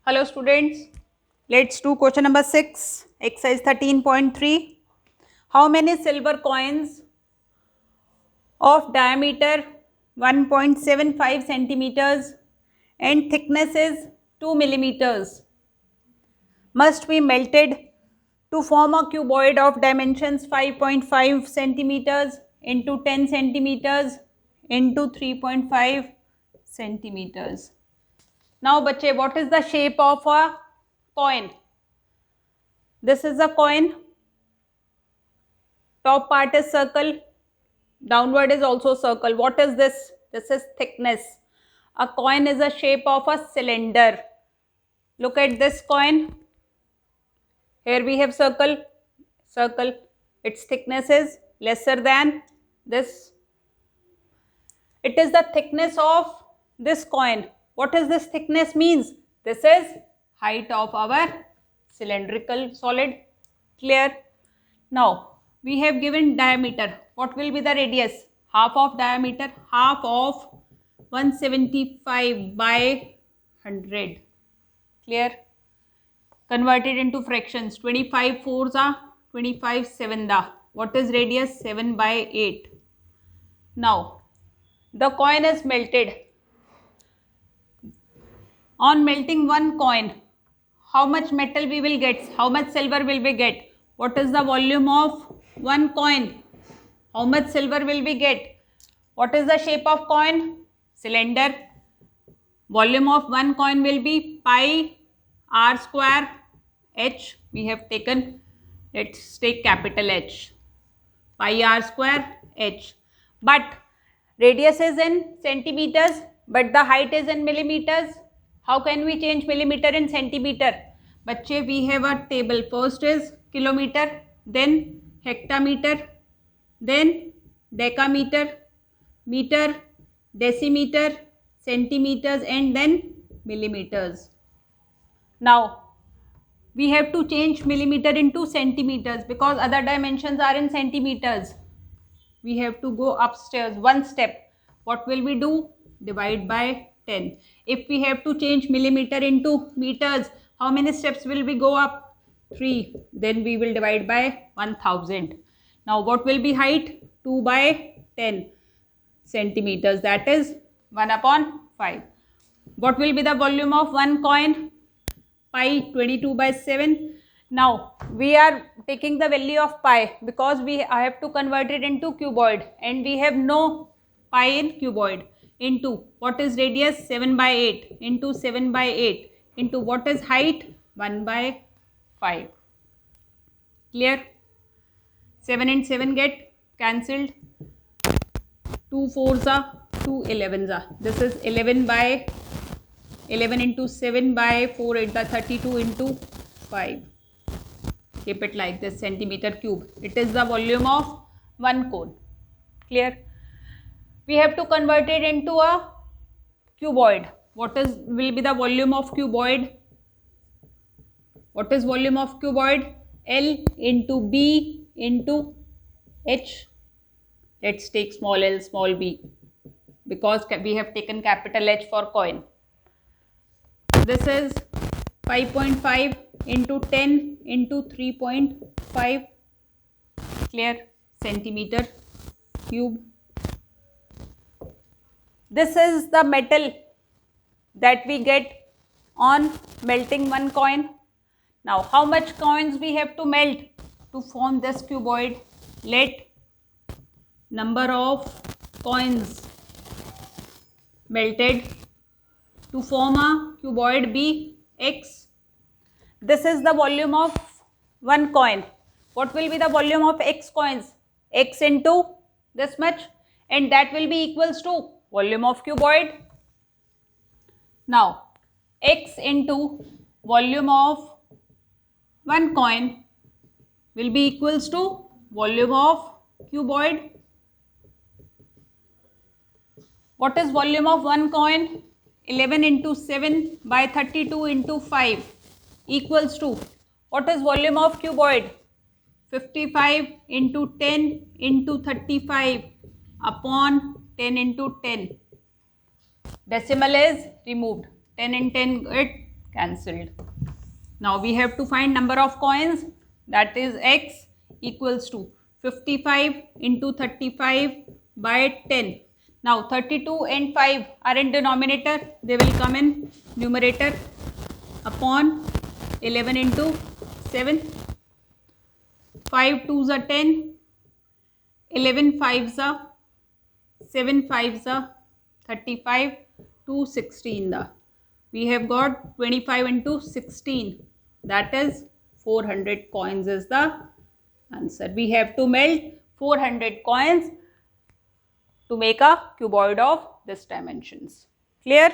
Hello students, let's do question number 6, exercise 13.3. How many silver coins of diameter 1.75 centimeters and thickness is 2 millimeters must be melted to form a cuboid of dimensions 5.5 centimeters into 10 centimeters into 3.5 centimeters. Now बच्चे, what is the shape of a coin? This is a coin. Top part is circle, downward is also circle. What is this? This is thickness. A coin is a shape of a cylinder. Look at this coin. Here we have circle. Its thickness is lesser than this. It is the thickness of this coin. What is this thickness means? This is height of our cylindrical solid. Clear? Now we have given diameter. What will be the radius? Half of diameter, half of 175 by 100. Clear? Converted into fractions. 25 fours are 25 7 da. What is radius? 7 by 8. Now the coin is melted. On melting one coin, how much metal we will get? How much silver will we get? What is the volume of one coin? How much silver will we get? What is the shape of coin? Cylinder. Volume of one coin will be pi r square h. We have taken, let's take capital H. Pi r square h. But radius is in centimeters, but the height is in millimeters. How can we change millimeter in centimeter? बच्चे, we have a table. First is kilometer, then hectometer, then decameter, meter, decimeter, centimeters, and then millimeters. Now we have to change millimeter into centimeters because other dimensions are in centimeters. We have to go upstairs one step. What will we do? Divide by 10. If we have to change millimeter into meters, how many steps will we go up? 3. Then we will divide by 1000. Now what will be height? 2 by 10 centimeters. That is 1 upon 5. What will be the volume of one coin? Pi 22 by 7. Now we are taking the value of pi because I have to convert it into cuboid and we have no pi in cuboid. Into what is radius? 7 by 8 into 7 by 8 into what is height? 1 by 5. Clear? 7 and 7 get cancelled. 2 4s are 2 11s are. This is 11 by 11 into 7 by 4 8 the 32 into 5. Keep it like this, centimeter cube. It is the volume of one cone. Clear? We have to convert it into a cuboid. What will be the volume of cuboid? What is volume of cuboid? L into B into H. Let's take small l, small b because we have taken capital H for coin. This is 5.5 into 10 into 3.5. Clear? Centimeter cube. This is the metal that we get on melting one coin. Now how much coins we have to melt to form this cuboid? Let number of coins melted to form a cuboid be x. This is the volume of one coin. What will be the volume of x coins? X into this much, and that will be equals to volume of cuboid. Now x into volume of one coin will be equals to volume of cuboid. What is volume of one coin? 11 into 7 by 32 into 5 equals to, what is volume of cuboid? 55 into 10 into 35 upon 10 into 10. Decimal is removed. 10 and 10 get cancelled. Now we have to find number of coins, that is x equals to 55 into 35 by 10. Now 32 and 5 are in denominator, they will come in numerator upon 11 into 7. 5 2s are 10, 11 5s are 7 5s are 35, 2 16 the. We have got 25 into 16, that is 400 coins is the answer. We have to melt 400 coins to make a cuboid of this dimensions. Clear?